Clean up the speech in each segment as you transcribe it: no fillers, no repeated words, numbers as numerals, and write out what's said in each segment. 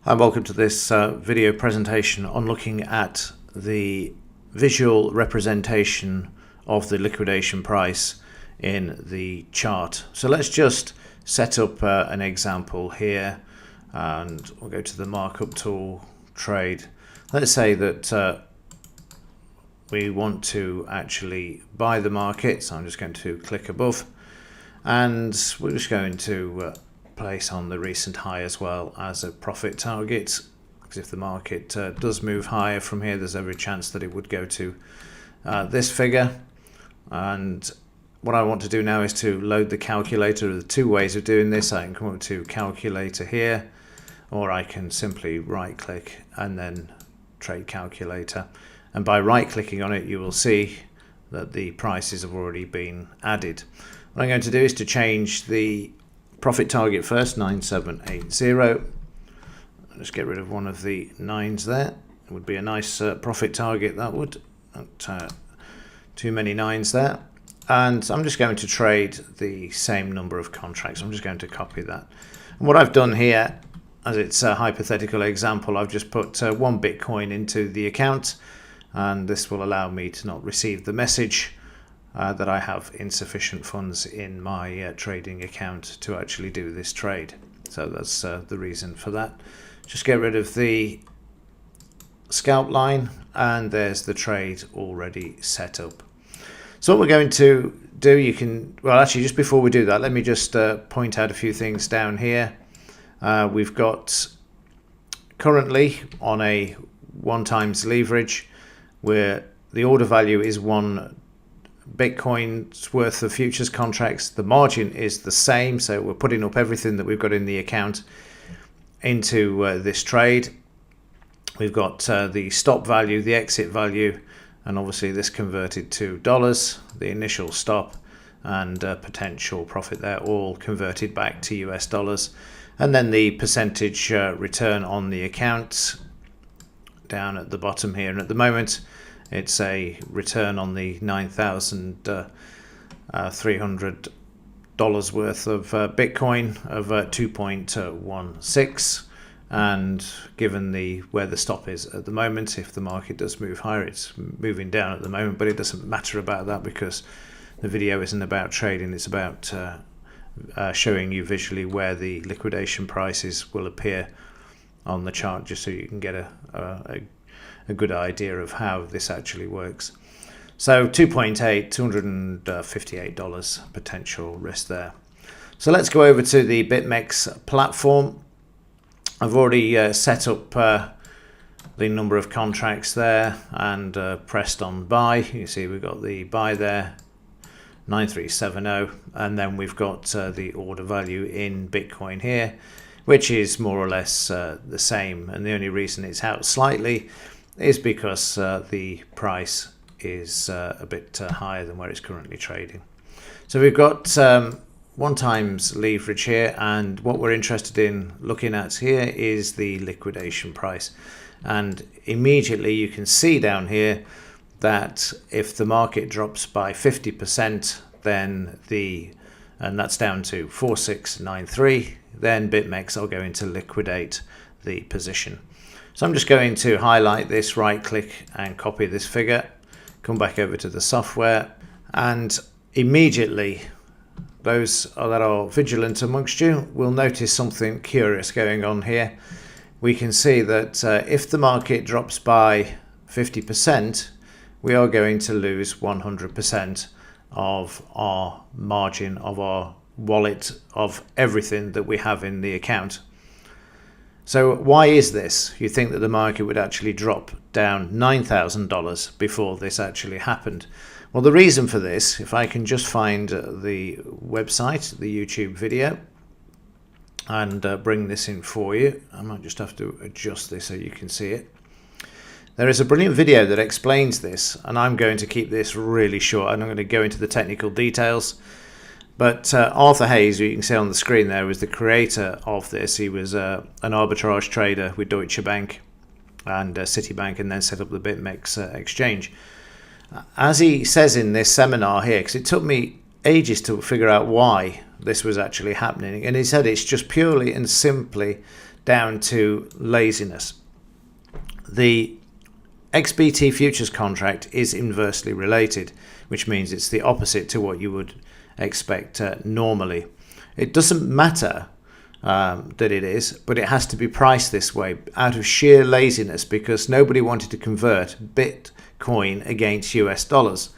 Hi, welcome to this video presentation on looking at the visual representation of the liquidation price in the chart. So let's just set up an example here, and we'll go to the markup tool, trade. Let's say that we want to actually buy the market, so I'm just going to click above, and we're just going to place on the recent high as well as a profit target, because if the market does move higher from here, there's every chance that it would go to this figure. And what I want to do now is to load the calculator. There are two ways of doing this. I can come up to calculator here, or I can simply right click and then trade calculator, and by right clicking on it you will see that the prices have already been added. What I'm going to do is to change the profit target first, 9780. Just get rid of one of the nines there. It would be a nice profit target, that would. Not too many nines there. And I'm just going to trade the same number of contracts. I'm just going to copy that. And what I've done here, as it's a hypothetical example, I've just put 1 Bitcoin into the account, and this will allow me to not receive the message that I have insufficient funds in my trading account to actually do this trade. So that's the reason for that. Just get rid of the scalp line, and there's the trade already set up. So what we're going to do, you can, well actually just before we do that, let me just point out a few things down here. We've got currently on a 1x leverage where the order value is 1 Bitcoin's worth of futures contracts. The margin is the same, so we're putting up everything that we've got in the account into this trade. We've got the stop value, the exit value, and obviously this converted to dollars, the initial stop and potential profit there, all converted back to US dollars. And then the percentage return on the account down at the bottom here, and at the moment it's a return on the $9,300 worth of Bitcoin of 2.16, and given where the stop is at the moment, if the market does move higher, it's moving down at the moment, but it doesn't matter about that because the video isn't about trading, it's about showing you visually where the liquidation prices will appear on the chart, just so you can get a good idea of how this actually works. So 2.8, $258 potential risk there. So let's go over to the Bitmex platform. I've already set up the number of contracts there and pressed on buy. You see we've got the buy there, 9370, and then we've got the order value in Bitcoin here, which is more or less the same, and the only reason it's out slightly is because the price is a bit higher than where it's currently trading. So we've got 1x leverage here, and what we're interested in looking at here is the liquidation price. And immediately you can see down here that if the market drops by 50%, then and that's down to 4693, then Bitmex are going to liquidate the position. So I'm just going to highlight this, right click and copy this figure, come back over to the software, and immediately those that are vigilant amongst you will notice something curious going on here. We can see that if the market drops by 50%, we are going to lose 100% of our margin, of our wallet, of everything that we have in the account. So why is this? You think that the market would actually drop down $9,000 before this actually happened. Well, the reason for this, if I can just find the website, the YouTube video, and bring this in for you. I might just have to adjust this so you can see it. There is a brilliant video that explains this, and I'm going to keep this really short. I'm not going to go into the technical details. But Arthur Hayes, who you can see on the screen there, was the creator of this. He was an arbitrage trader with Deutsche Bank and Citibank, and then set up the Bitmex exchange. As he says in this seminar here, because it took me ages to figure out why this was actually happening, and he said it's just purely and simply down to laziness. The XBT futures contract is inversely related, which means it's the opposite to what you would expect normally. It doesn't matter that it is, but it has to be priced this way out of sheer laziness, because nobody wanted to convert Bitcoin against US dollars.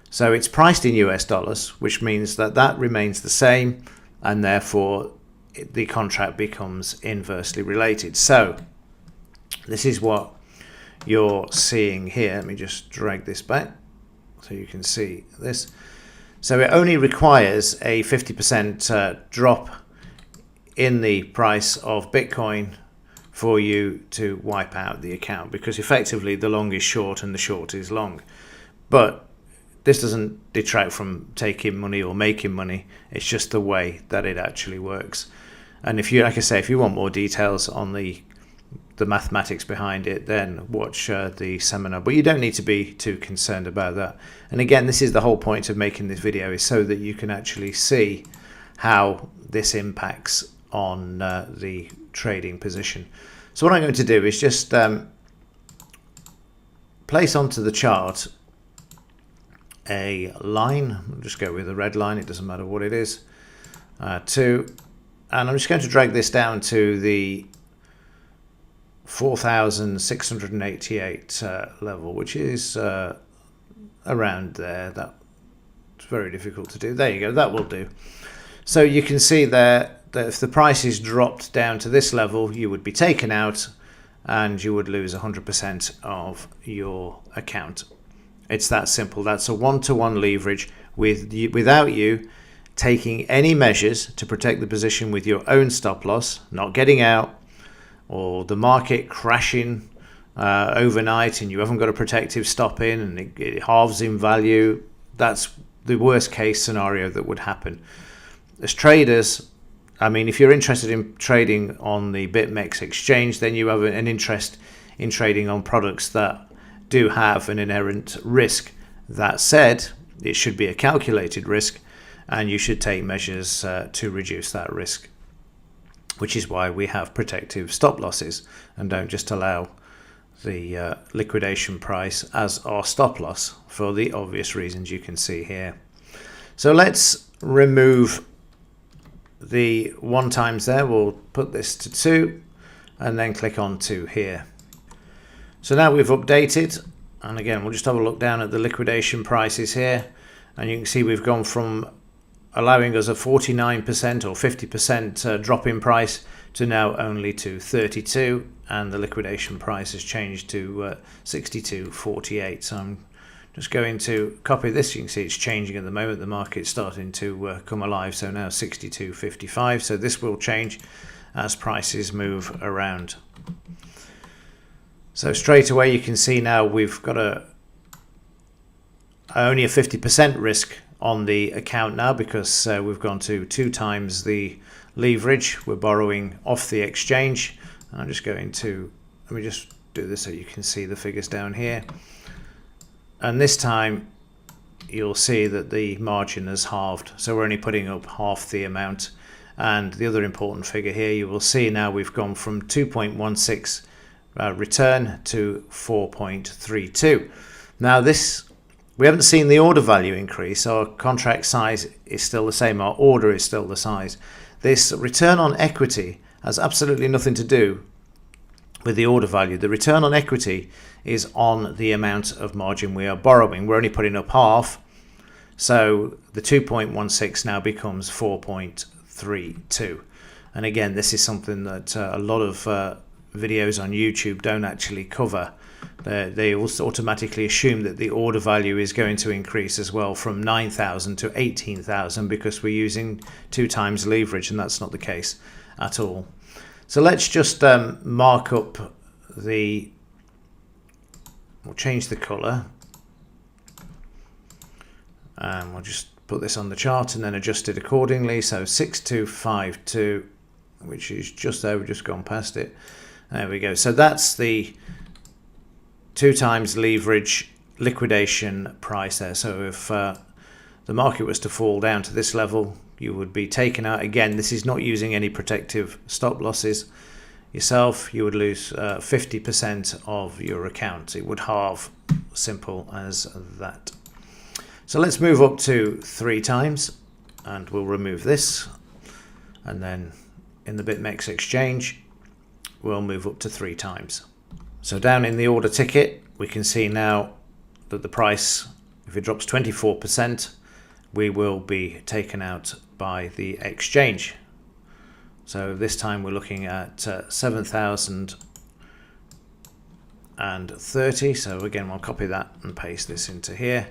So it's priced in US dollars, which means that that remains the same, and therefore the contract becomes inversely related. So this is what you're seeing here. Let me just drag this back so you can see this. So it only requires a 50% drop in the price of Bitcoin for you to wipe out the account, because effectively the long is short and the short is long. But this doesn't detract from taking money or making money. It's just the way that it actually works. And if you, like I say, if you want more details on the mathematics behind it, then watch the seminar. But you don't need to be too concerned about that. And again, this is the whole point of making this video, is so that you can actually see how this impacts on the trading position. So what I'm going to do is just place onto the chart a line. I'll just go with a red line, it doesn't matter what it is, and I'm just going to drag this down to the 4,688 level, which is around there. That's very difficult to do. There you go, that will do. So you can see there that if the prices dropped down to this level, you would be taken out and you would lose 100% of your account. It's that simple. That's a one-to-one leverage without you taking any measures to protect the position with your own stop loss, not getting out, or the market crashing overnight and you haven't got a protective stop in and it halves in value. That's the worst case scenario that would happen. As traders, I mean, if you're interested in trading on the Bitmex exchange, then you have an interest in trading on products that do have an inherent risk. That said, it should be a calculated risk, and you should take measures to reduce that risk, which is why we have protective stop losses and don't just allow the liquidation price as our stop loss, for the obvious reasons you can see here. So let's remove the 1 times there. We'll put this to 2 and then click on 2 here. So now we've updated, and again we'll just have a look down at the liquidation prices here, and you can see we've gone from allowing us a 49% or 50% drop in price to now only to 32, and the liquidation price has changed to 62.48. So I'm just going to copy this. You can see it's changing at the moment. The market's starting to come alive. So now 62.55. So this will change as prices move around. So straight away you can see now we've got only a 50% risk on the account now, because we've gone to 2 times the leverage. We're borrowing off the exchange. And I'm just going to, let me just do this so you can see the figures down here. And this time you'll see that the margin has halved, so we're only putting up half the amount. And the other important figure here, you will see now we've gone from 2.16 return to 4.32. Now this, we haven't seen the order value increase. Our contract size is still the same, our order is still the size. This return on equity has absolutely nothing to do with the order value. The return on equity is on the amount of margin we are borrowing. We're only putting up half, so the 2.16 now becomes 4.32. And again, this is something that a lot of videos on YouTube don't actually cover. They also automatically assume that the order value is going to increase as well from 9,000 to 18,000 because we're using 2 times leverage, and that's not the case at all. So let's just mark up the, we'll change the color, and we'll just put this on the chart and then adjust it accordingly. So 6252, which is just there, we've just gone past it. There we go. So that's the 2 times leverage liquidation price there. So if the market was to fall down to this level, you would be taken out. Again, this is not using any protective stop losses. yourself, you would lose 50% of your account. It would halve, simple as that. So let's move up to 3 times, and we'll remove this, and then in the Bitmex exchange we'll move up to 3 times. So down in the order ticket we can see now that the price, if it drops 24%, we will be taken out by the exchange. So this time we're looking at 7,030. So again, we'll copy that and paste this into here,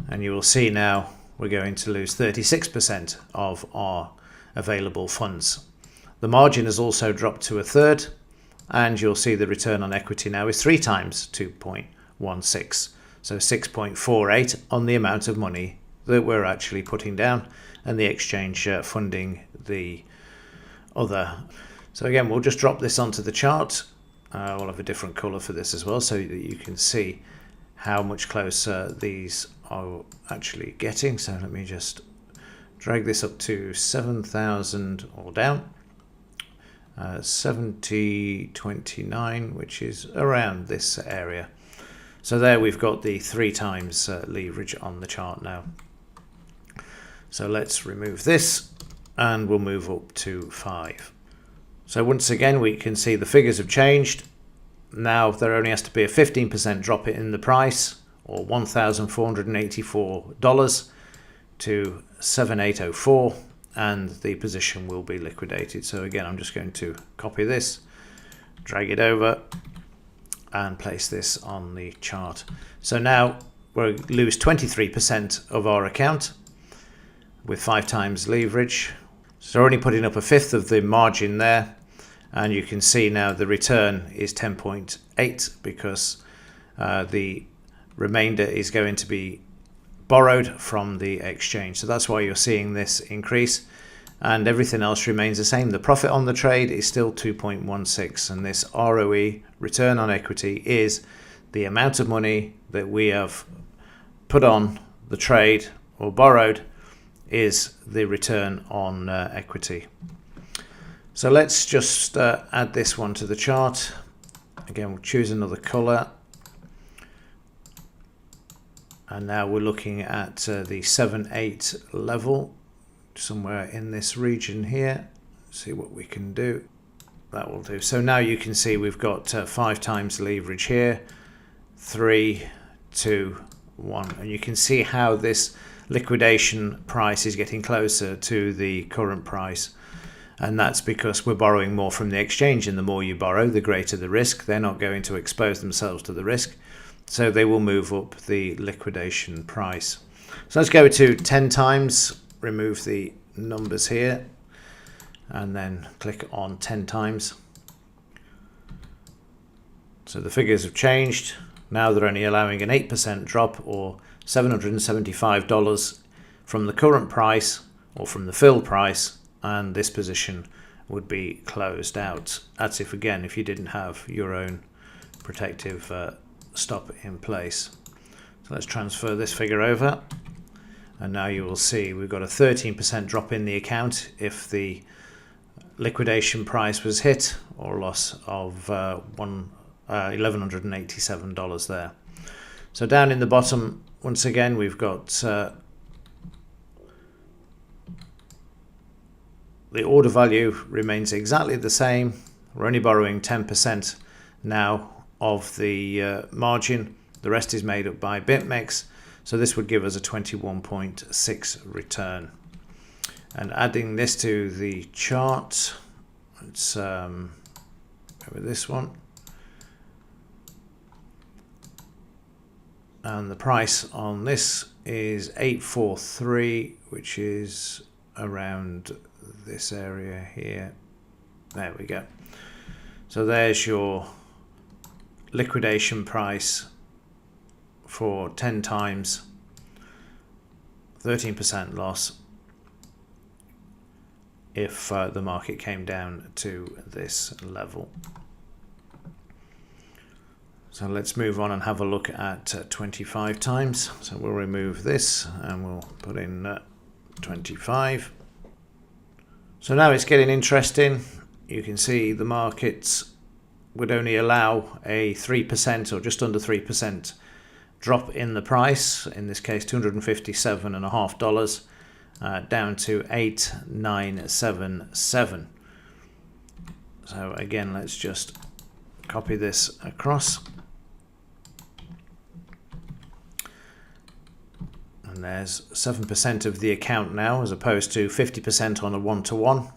and you will see now we're going to lose 36% of our available funds. The margin has also dropped to 1/3, and you'll see the return on equity now is 3 times 2.16, so 6.48 on the amount of money that we're actually putting down, and the exchange funding the other. So again, we'll just drop this onto the chart. We'll have a different color for this as well, so that you can see how much closer these are actually getting. So let me just drag this up to 7,000 or down, 70.29, which is around this area. So there we've got the 3 times leverage on the chart now. So let's remove this, and we'll move up to 5. So once again we can see the figures have changed. Now there only has to be a 15% drop in the price, or $1,484 to 7,804, and the position will be liquidated. So again, I'm just going to copy this, drag it over, and place this on the chart. So now we'll lose 23% of our account with 5 times leverage. So only putting up 1/5 of the margin there, and you can see now the return is 10.8 because the remainder is going to be borrowed from the exchange. So that's why you're seeing this increase, and everything else remains the same. The profit on the trade is still 2.16, and this ROE, return on equity, is the amount of money that we have put on the trade or borrowed is the return on equity. So let's just add this one to the chart. Again, we'll choose another color, and now we're looking at the 7.8 level, somewhere in this region here. See what we can do. That will do. So now you can see we've got 5 times leverage here, 3, 2, 1, and you can see how this liquidation price is getting closer to the current price, and that's because we're borrowing more from the exchange, and the more you borrow, the greater the risk. They're not going to expose themselves to the risk, so they will move up the liquidation price. So let's go to 10 times, remove the numbers here, and then click on 10 times. So the figures have changed. Now they're only allowing an 8% drop, or $775 from the current price or from the fill price, and this position would be closed out. That's if you didn't have your own protective stop in place. So let's transfer this figure over, and now you will see we've got a 13% drop in the account if the liquidation price was hit, or a loss of $1,187 there. So down in the bottom, once again, we've got the order value remains exactly the same. We're only borrowing 10% now of the margin. The rest is made up by Bitmex. So this would give us a 21.6 return. And adding this to the chart, let's go with this one. And the price on this is 843, which is around this area here. There we go. So there's your liquidation price for 10 times, 13% loss if the market came down to this level. So let's move on and have a look at 25 times. So we'll remove this and we'll put in 25. So now it's getting interesting. you can see the markets would only allow a 3% or just under 3% drop in the price, in this case $257.50, down to 8,977. So again, let's just copy this across. And there's 7% of the account now, as opposed to 50% on a one-to-one.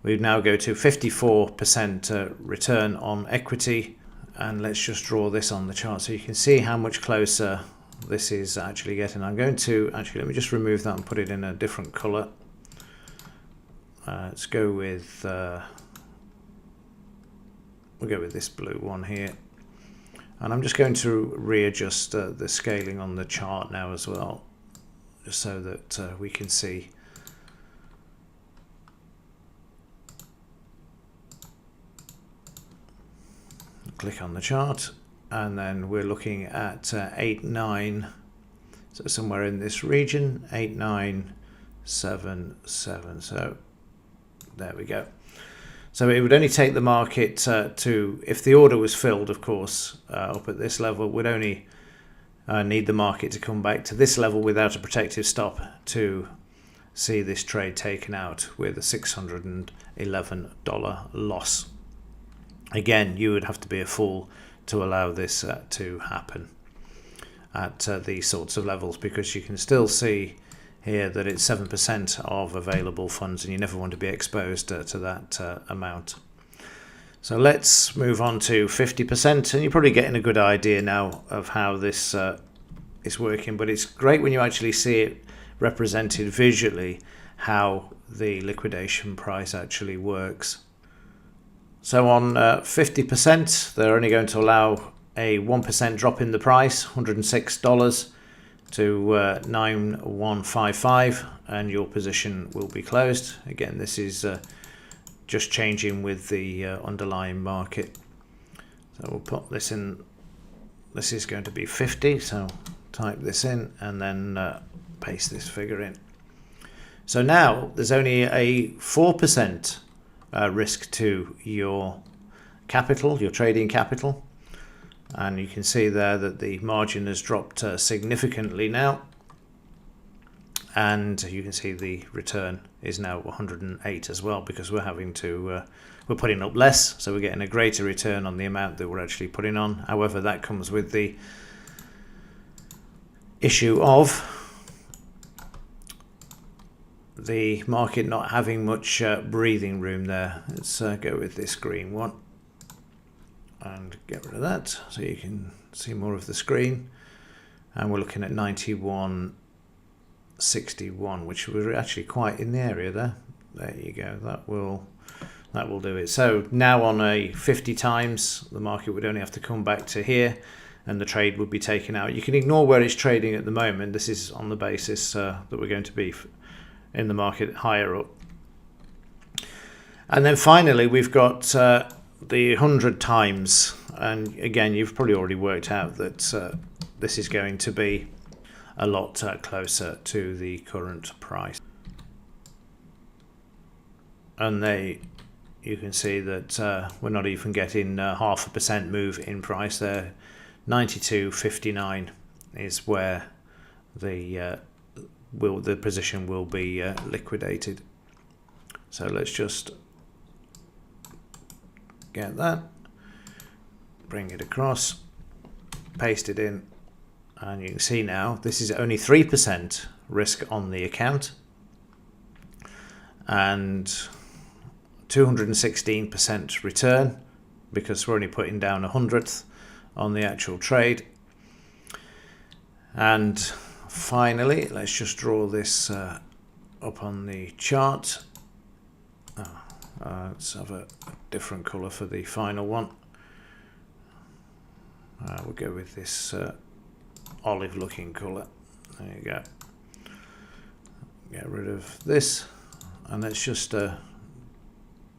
We now go to 54% return on equity. And let's just draw this on the chart so you can see how much closer this is actually getting. I'm going to let me just remove that and put it in a different color. Let's go with we'll go with this blue one here, and I'm just going to readjust the scaling on the chart now as well, just so that we can see. Click on the chart, and then we're looking at 8,9, so somewhere in this region, 8,977. So there we go. So it would only take the market to, if the order was filled, of course, up at this level, would only need the market to come back to this level without a protective stop to see this trade taken out with a $611 loss. Again, you would have to be a fool to allow this to happen at these sorts of levels, because you can still see here that it's 7% of available funds, and you never want to be exposed to that amount. So let's move on to 50%, and you're probably getting a good idea now of how this is working, but it's great when you actually see it represented visually, how the liquidation price actually works. So on 50%, they're only going to allow a 1% drop in the price, $106 to 9155, and your position will be closed. Again, this is just changing with the underlying market. So we'll put this in. This is going to be 50, so type this in and then paste this figure in. So now there's only a 4% risk to your capital, your trading capital, and you can see there that the margin has dropped significantly now, and you can see the return is now 108 as well, because we're having to we're putting up less, so we're getting a greater return on the amount that we're actually putting on. However, that comes with the issue of the market not having much breathing room there. Let's go with this green one and get rid of that so you can see more of the screen. And we're looking at 91.61, which was actually quite in the area there. There you go. That will do it. So now on a 50 times, the market would only have to come back to here, and the trade would be taken out. You can ignore where it's trading at the moment. This is on the basis that we're going to be in the market higher up. And then finally, we've got the 100 times. And again, you've probably already worked out that this is going to be a lot closer to the current price. And you can see that we're not even getting 0.5% move in price there. 92.59 is where the position will be liquidated. So let's just get that, bring it across, paste it in, and you can see now this is only 3% risk on the account and 216% return, because we're only putting down 100th on the actual trade. And finally, let's just draw this up on the chart. Let's have a different color for the final one. We'll go with this olive looking color. There you go. Get rid of this, and let's just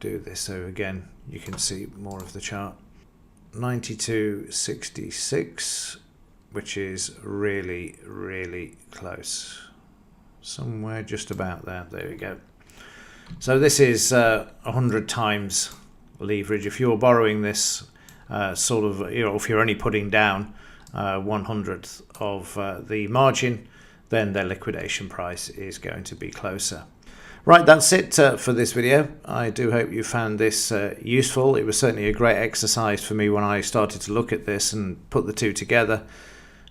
do this so again you can see more of the chart. 92.66, which is really close, somewhere just about there. There we go. So this is 100 times leverage. If you're borrowing this sort of, if you're only putting down 1/100th of the margin, then their liquidation price is going to be closer. Right, that's it for this video. I do hope you found this useful. It was certainly a great exercise for me when I started to look at this and put the two together,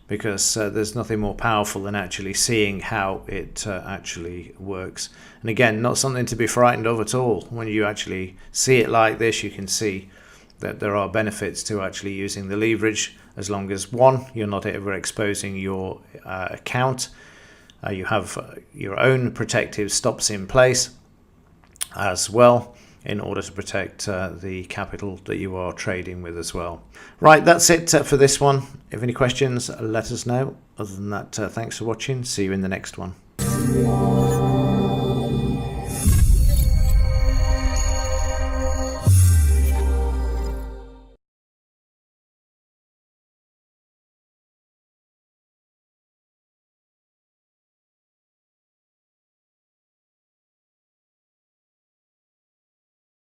because there's nothing more powerful than actually seeing how it actually works. And again, not something to be frightened of at all. When you actually see it like this, you can see that there are benefits to actually using the leverage, as long as, one, you're not ever exposing your account. You have your own protective stops in place as well, in order to protect the capital that you are trading with as well. Right, that's it for this one. If any questions, let us know. Other than that, thanks for watching. See you in the next one.